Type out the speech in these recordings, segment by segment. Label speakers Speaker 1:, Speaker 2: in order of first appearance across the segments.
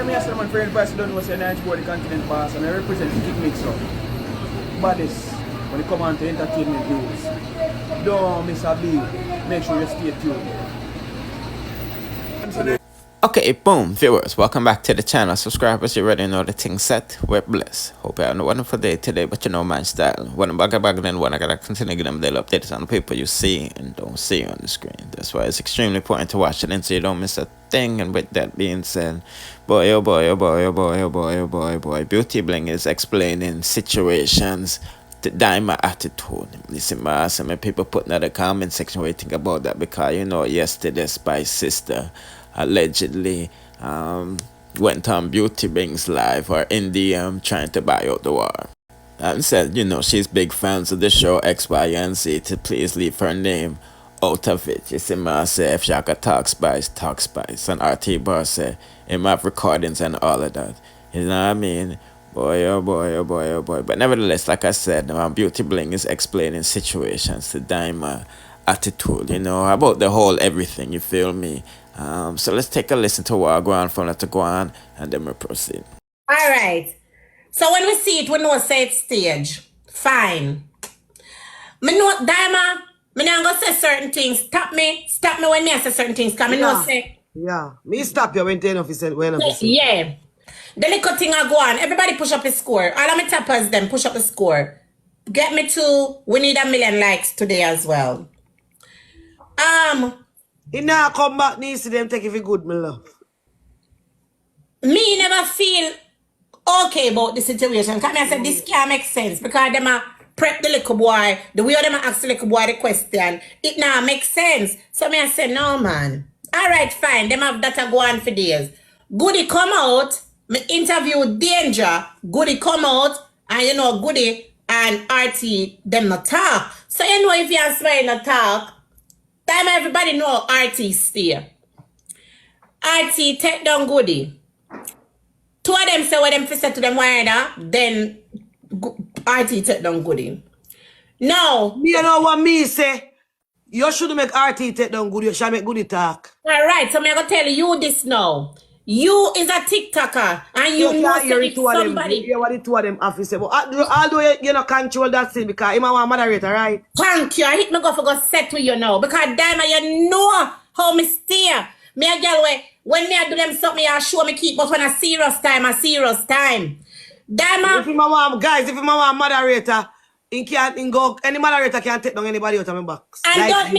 Speaker 1: me as someone friend person don't know say I for the continent pass and I represent Kingmixup. Baddest when it come on to entertainment news. Don't miss a beat. Make sure you stay tuned.
Speaker 2: Okay, boom, viewers, welcome back to the channel. Subscribers, you already know the thing set. We're blessed. Hope you have a wonderful day today, but you know my style. When I'm back, then when I gotta continue getting them daily updates on the people you see and don't see on the screen. That's why it's extremely important to watch it and so you don't miss a thing. And with that being said, boy, oh boy, oh boy, oh boy, oh boy, oh boy, oh boy, Beauty Bling is explaining situations. The Dyema attitude. Listen, man, some people put in the comment section what you think about that because you know yesterday Spice sister allegedly went on Beauty Bling's live or in DM trying to buy out the war and said, you know, she's big fans of the show X, Y, and Z to please leave her name out of it. You see, man, say if y'all got talk Spice, and RT Bar say it might have recordings and all of that. You know what I mean? Boy, oh boy, oh boy, oh boy. But nevertheless, like I said, Beauty Bling is explaining situations to Dyema attitude, you know, about the whole everything, you feel me? So let's take a listen to what I go on from that to go on and then we'll proceed.
Speaker 3: All right. So when we see it, we know say it's stage. Fine. Me know Dyema, me not gonna say certain things. Stop me when me say certain things. Cause me know say.
Speaker 4: Yeah. Me stop you when ten of you said when of you said.
Speaker 3: Yeah. The little thing I go on. Everybody push up a score. All of my tappers them push up a score. Get me to we need 1 million likes today as well.
Speaker 4: He now come back needs to them take if you good, my love.
Speaker 3: Me never feel okay about the situation. Cause me I said this can't make sense because them a prep the little boy, the way them a ask the little boy the question, it now makes sense. So me I said no man. Alright, fine, them have that go on for days. Goody come out, me interview Danger, Goody come out, and you know Goody and RT them not talk. So you know if you and Smile not talk, time everybody know RT stay. RT take down Goody. Two of them say what them fi say to them wider, then RT take down Goody. No.
Speaker 4: You know what me say? You should make RT take down Goody, you shall make Goody talk.
Speaker 3: Alright, so I'm gonna tell you this now. You is a TikToker and you know if somebody.
Speaker 4: You what the two of them have to say. But although you know control that thing because I'm a moderator, right?
Speaker 3: Thank you. I hit me go for go set with you now. Because Dyema, you know how me steer. Me a girl when me a do them something, I show me keep but when a serious time. Dyema.
Speaker 4: If my mom, guys, if my mom moderator, any moderator can take down anybody out of my box.
Speaker 3: And
Speaker 4: like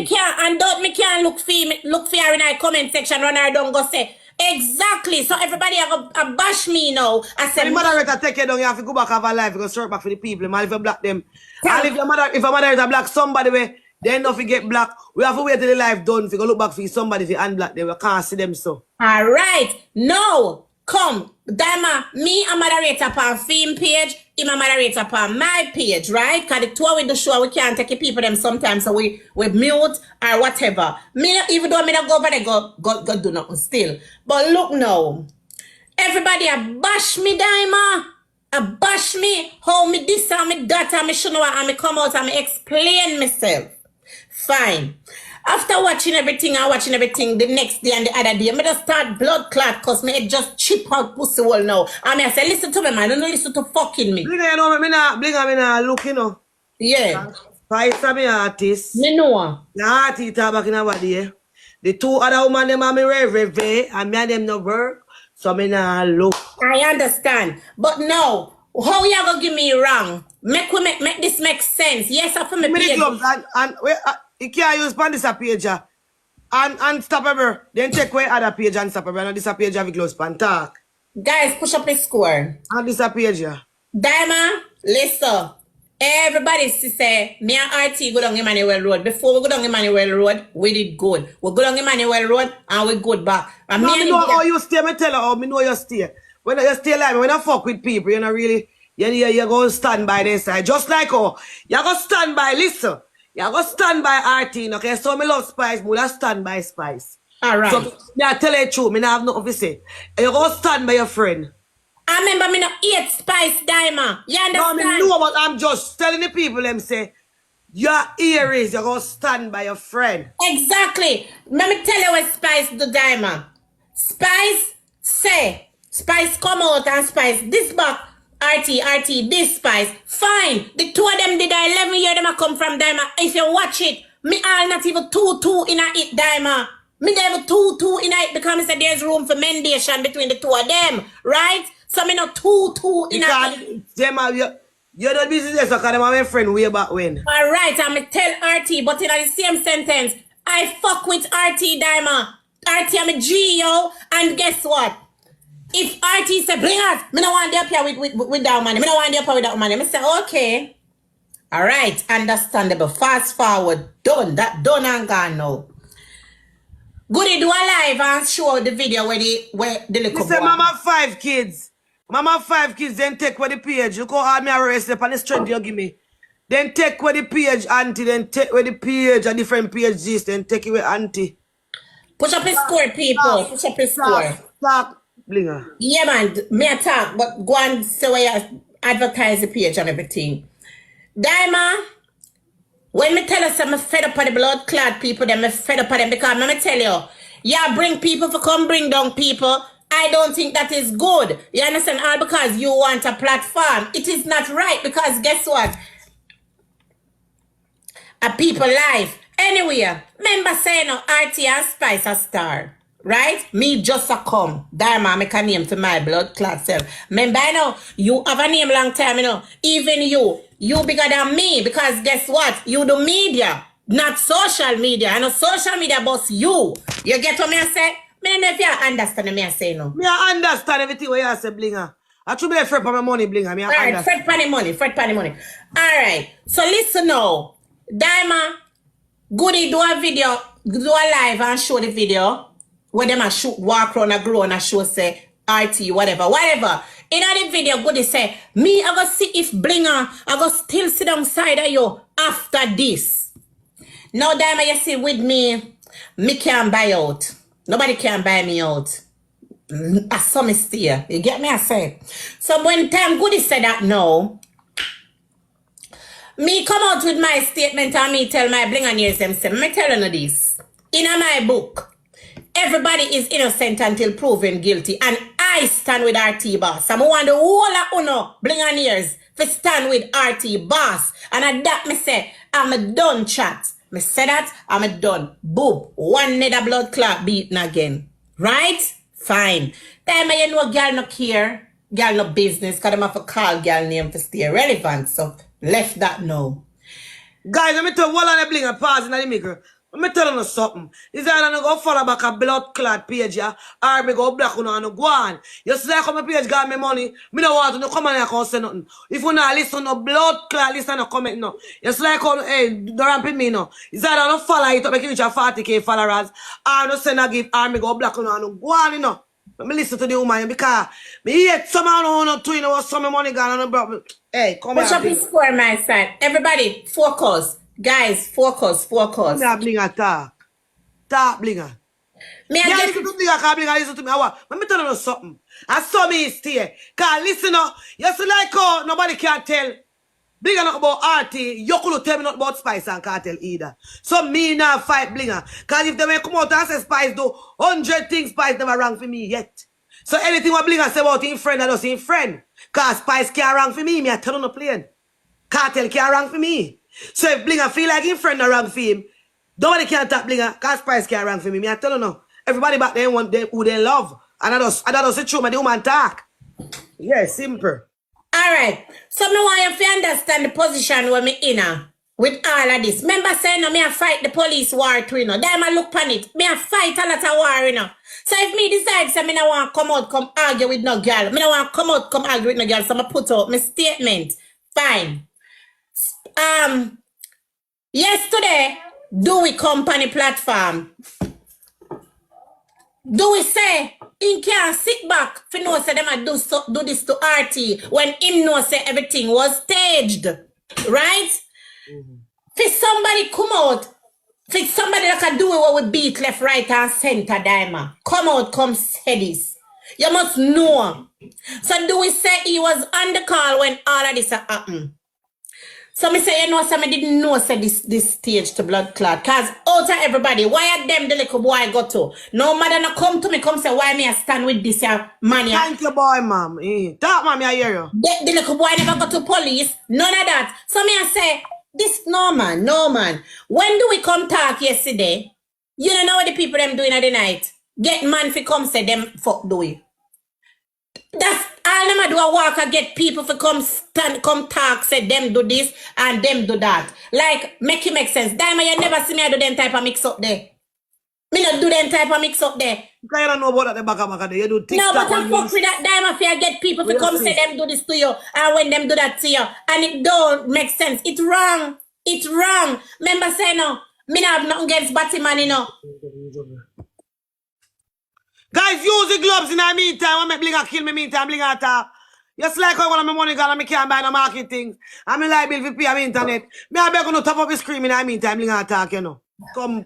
Speaker 3: don't me can look for her in our comment section run her down go say. Exactly. So everybody a bash me now. I said
Speaker 4: the moderator take you down, you have to go back have a life, you go search back for the people. Man, if you block them. And if a moderator block somebody way, then if you get black, we have to wait till the life done. If you go look back for somebody if you unblock them, we can't see them so.
Speaker 3: Alright. No. Come. Dyema, me a moderator upon film page, him a moderator upon my page, right? Because the two with the show, we can't take the people them sometimes, so we mute or whatever. Me, even though me not go over there, go do nothing still. But look now. Everybody a bash me, Dyema. A bash me. How me this and me that and me should know and me come out and me explain myself. Fine. After watching everything the next day and the other day, I just start blood clot because me just chip out pussy hole now. And I say, listen to me, man. Don't listen to fucking me.
Speaker 4: Bling, you know, me not look, you know.
Speaker 3: Yeah.
Speaker 4: Spice are me artist.
Speaker 3: Me know.
Speaker 4: The artist are back in our body. The two other women, them are me reve, and me and them no work. So me not look.
Speaker 3: I understand. But no, how you gonna give me wrong? Make this make sense. Yes, I feel me page.
Speaker 4: And you can't use pan this page and stop ever. Then take away other page and stop ever. And this page have a close pan talk.
Speaker 3: Guys, push up a score.
Speaker 4: And this page.
Speaker 3: Dyema, listen. Everybody say, me and RT go down Emmanuel Road. Before we go down Emmanuel Road, we did good. We go down Emmanuel Road and we good back. And
Speaker 4: no, me know how you stay. Me tell you how me know you stay. When you stay like when you fuck with people, you know really, you go stand by their side. Just like how you go stand by, listen. You go stand by RT, okay? So me love Spice, but I stand by Spice.
Speaker 3: Alright.
Speaker 4: So me I tell you the truth, me not have nothing to say. You go stand by your friend.
Speaker 3: I remember me not eat Spice, Dyema. You understand?
Speaker 4: No, me know, but I'm just telling the people them say, your ear is, you go stand by your friend.
Speaker 3: Exactly. Let me tell you what Spice do, Dyema. Spice say, Spice come out and Spice this back. RT, this Spice. Fine. The two of them did 11 years them a come from Dyema. If you watch it, me all not even 2-2 in a it Dyema. Me never 2-2 in a it because I said there's room for mendation between the two of them. Right? So me not 2-2 in a it.
Speaker 4: Dyema, you're not business because I'm my friend way back when.
Speaker 3: Alright, I'm going to tell RT, but in the same sentence, I fuck with RT Dyema. RT, I'm a G, yo. And guess what? If RT say, bring us, me no want to appear with that money. Me no want to appear with that money. Me say, okay. Alright, understandable. Fast forward. Done. That done and gone now. Goody do a live and show the video where the little boy.
Speaker 4: Say, Mama 5 kids. Mama 5 kids, then take with the page. Look how hard me arrest up on the strength you give me. Then take with the page, auntie. Then take with the page, a different page this. Then take it with auntie.
Speaker 3: Push up his score, people. Push up his score.
Speaker 4: Stop, Blinger.
Speaker 3: Yeah, man. Me attack, but go and say where you advertise the page and everything. Dyema, when me tell us I'm fed up of the blood clot people, then me fed up of them because me tell you, yeah, bring people for come bring down people. I don't think that is good. You understand? All because you want a platform. It is not right because guess what? A people life. Anyway, remember saying no, RT and Spice a star. Right? Me just a come. Dyema make a name to my blood clot self. Remember, I know, you have a name long time, you know. Even you bigger than me because guess what? You do media, not social media. I know social media boss you. You get what me I say? Me don't know if you understand me I say no.
Speaker 4: Me I understand everything what you say, Blinger. I should be afraid for my money, Blinger. Me I
Speaker 3: Alright,
Speaker 4: understand.
Speaker 3: fret for the money. Alright, so listen now. Dyema, Goody do a video, do a live and show the video where them a shoot, walk around a grow and a show say RT, whatever. In the video, Goody say, me I go see if Blinger, I go still sit down side of you after this. Now Dyema, you see with me can't buy out. Nobody can buy me out. I saw me steer. You get me? I say. So when time Goody said that no, me come out with my statement and me tell my Blingoneers them say, me telling you this. In my book, everybody is innocent until proven guilty. And I stand with RT boss. I'm want the whole of uno Blingoneers to stand with RT boss. And at that me say, I'm a done chat. Me say that, I'm a done. Boom. One nether blood clot beaten again. Right? Fine. Then you know girl no care. Girl no business. Because them have to call girl name to stay relevant. So, left that now.
Speaker 4: Guys, let me tell you, while I'm Blinger, pause in the mirror. Let me tell you something. Is that I'm going to go follow back a blood clot page, yeah? Or me go black on and go on. You see, like, my page got me money. Me don't want to come and I can't say nothing. If you not listen to blood clot, listen to comment, no. You see, like, hey, don't ramp me, no. Is that I don't follow it up, make you reach a 40K followers. Or no send a gift, or me go black on and go on, you know. Let me listen to the woman, because me yet somehow no two, you know, what some money gone on, bro. Hey, come
Speaker 3: push up his score, my side. Everybody, focus. Guys, focus.
Speaker 4: Yeah, Blinger, talk, Blinger.
Speaker 3: Me
Speaker 4: Yeah,
Speaker 3: I
Speaker 4: listen
Speaker 3: get
Speaker 4: to Blinger, because Blinger listen to me. Let me tell you something. I saw me stay. Because listen up, you see like how nobody can tell Blinger not about RT, you couldn't tell me not about Spice and Cartel either. So me now fight Blinger. Because if they may come out and say Spice do 100 things, Spice never rang for me yet. So anything what Blinger say about him friend, I just him friend. Because Spice can't rang for me I tell on the plane. Cartel can't rang for me. So if Blinger feel like him friend not rang for him, nobody can tap Blinger, because Spice can't rang for me I tell you no. Everybody back there want who they love. And I just say true, but the woman talk. Yeah, simple.
Speaker 3: Alright. So me want you to understand the position where me in with all of this. Remember saying no, me a fight the police war too, you know. Dyema look pan it. Me a fight a lot of war, you know. So if me decide say me no want come out, come argue with no girl. Me no want come out, come argue with no girl. So me put out my statement. Fine. Yesterday, do we company platform? Do we say he can't sit back for know say them a do this to RT when him know say everything was staged, right? For somebody come out, for somebody that can do it what we beat left, right, and center, Dyema. Come out, come say this. You must know. So do we say he was on the call when all of this happened? So me say, you know, so me didn't know say this stage to blood clot. Cause out of everybody, why are them the little boy go to? No matter no come to me, come say, why me I stand with this man here?
Speaker 4: Thank you, boy, ma'am. Talk, ma'am, I hear you.
Speaker 3: The little boy never go to police. None of that. So me I say, this no man. When do we come talk yesterday? You don't know what the people them doing at the night. Get man fi come say them fuck do it. That's all them a do a walk and get people for come stand, come talk, say them do this and them do that. Like, make it make sense. Dyema, you never see me I do them type of mix up there. Me not do them type of mix up there.
Speaker 4: Because you don't know about that the back there. You do TikTok.
Speaker 3: No, but I fuck with that Dyema if you get people to come say them do this to you and when them do that to you. And it don't make sense. It's wrong. It's wrong. Remember say no, me not have nothing against Batman, you know.
Speaker 4: Guys, use the gloves in the meantime. I make Bling kill me meantime. Bling talk. Just like I want my money gone and I can't buy no market things. I'm in light bill for pay on the internet. Me I beg on top of the screen in the meantime. Bling talk, you know. Come.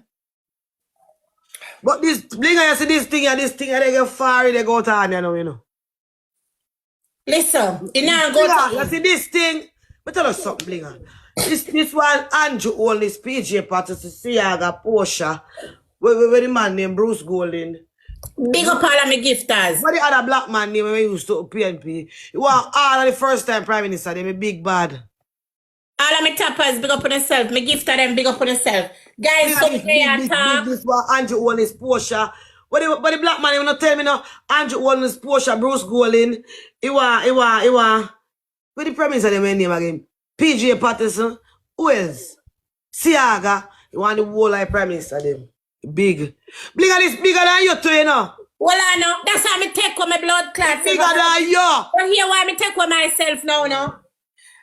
Speaker 4: But this Bling, you see this thing and they get far, they go to you know.
Speaker 3: Listen, you know go to
Speaker 4: you see this thing. But tell us something, Bling. This one Andrew all this PJ party to Siaga Porsche. Where the man named Bruce Golden.
Speaker 3: Big up all of my gifters.
Speaker 4: What the other black man name when we used to PNP? It was all of the first time Prime Minister, they be big bad.
Speaker 3: All of my tappers, big up on yourself. My gifter them, big up on yourself. Guys, so
Speaker 4: this was Andrew own his Porsche. But the black man, you not tell me now, Andrew own his Porsche, Bruce Golden. It was. What the Prime Minister name again? PJ Patterson. Who else? Siaga. You want the whole like Prime Minister them. Big. Bling is bigger than you too, you know.
Speaker 3: Well, I know. That's how me take with my blood clot.
Speaker 4: Bigger than you.
Speaker 3: But here why me take with myself now, no?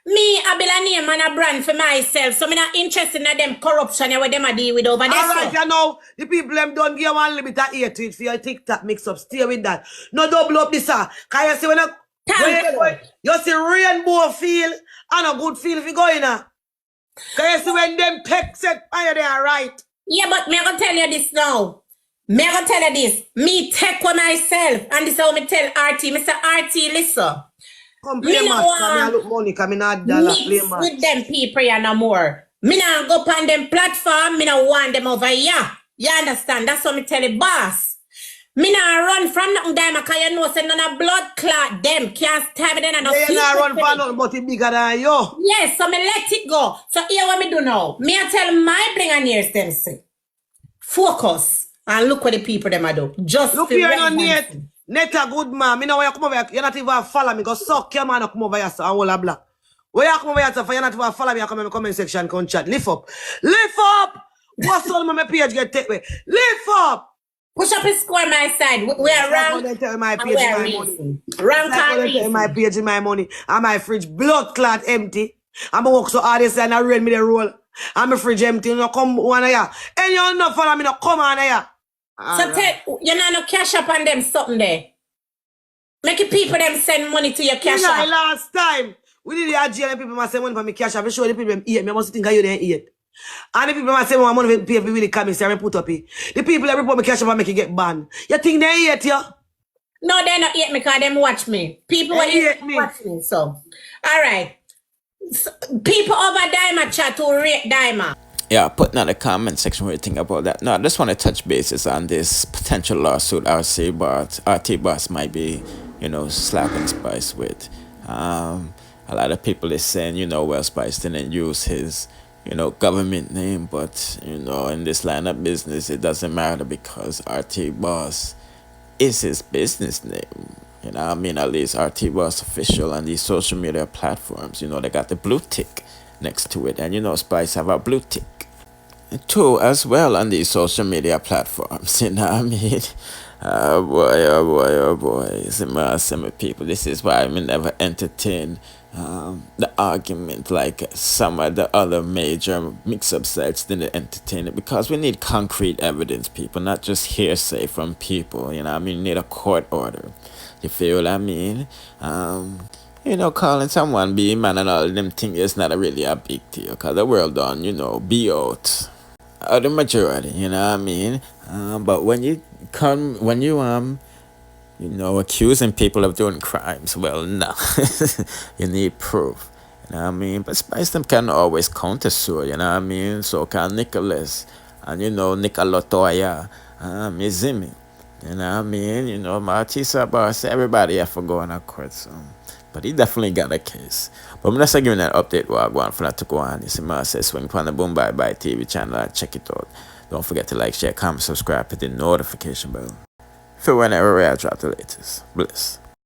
Speaker 3: Me, I build a name and a brand for myself. So me not interested in them corruption where them a deal with over there.
Speaker 4: Alright, you know, the people them don't give one little bit of ear to it for your TikTok mix up. Stay with that. No double up this, sir. Can you see when you see rainbow feel and a good feel if you go in there? Can you see when them text set fire there, right?
Speaker 3: Yeah, but me I gonna tell you this now. Me I gonna tell you this. Me take with myself. And this is how me tell RT. Mr. RT, listen.
Speaker 4: Come play
Speaker 3: Me
Speaker 4: match. I look money. Come in $1 play match.
Speaker 3: with them people here no more. Me not go on them platform. Me not want them over here. You understand? That's what me tell the boss. Me not run from nothing Dyema because you know say none of blood clot them can't stab it in and
Speaker 4: They not run for nothing but it bigger than you.
Speaker 3: Yes, so me let it go. So here what me do now. Me I tell my Blingers them say. Focus and look what the people them a do. Just
Speaker 4: look here no net a good man. Me know where you come over here. You not even follow me. Go suck your man come over here so and all a black. Where you come over here so you not even follow me, you come in the comment section come chat. Lift up. Lift up! What's all my page get take away? Lift up!
Speaker 3: Push up and score my side. We are wrong.
Speaker 4: My page my money.
Speaker 3: Wrong can
Speaker 4: my page in my money. And my fridge blood clot empty. I'm going to work so hard this and I rain me the roll. And my fridge empty. You know, come one here. And you not follow me, no come on here.
Speaker 3: So tell you know no cash up on them something there. Make the people them send money to your cash up.
Speaker 4: Last time we did the RG people must send money for me cash up. I show the people them eat. Me must think you didn't eat. And the people must say money for pay for really come and put up it. The people that report me cash up and make it get banned. You think they eat you?
Speaker 3: No, they not eat me because them watch me. People will eat me. Watch me. So alright. So, people over Dyema chat to rate Dyema.
Speaker 2: Yeah, put in the comment section what you think about that. No, I just want to touch bases on this potential lawsuit RT Boss might be, you know, slapping Spice with. A lot of people is saying, you know, well, Spice didn't use his, you know, government name, but, you know, in this line of business, it doesn't matter because RT Boss is his business name. You know, I mean, at least RT Boss official on these social media platforms, you know, they got the blue tick next to it, and you know, Spice have a blue tick too as well on these social media platforms. You know what I mean? Oh boy, some people. This is why I never entertain the argument like some of the other major mix-up sites didn't entertain it, because we need concrete evidence, people, not just hearsay from people. You know what I mean? We need a court order. You feel what I mean? You know, calling someone be man and all them things is not really a big deal, because the world done, you know, be out of the majority, you know what I mean? But when you you know, accusing people of doing crimes, well, no. You need proof. You know what I mean? But Spice them can always counter sue, you know what I mean? So can Nicholas and you know Nicolotoya, you see me. You know what I mean? You know, Martisa boss, everybody have to go on a court, so but he definitely got a case. But I'm just giving an update what I want for that to go on. You see me say swing on the Boom Bye Bye TV channel and check it out. Don't forget to like, share, comment, subscribe, hit the notification bell for whenever I drop the latest. Bliss.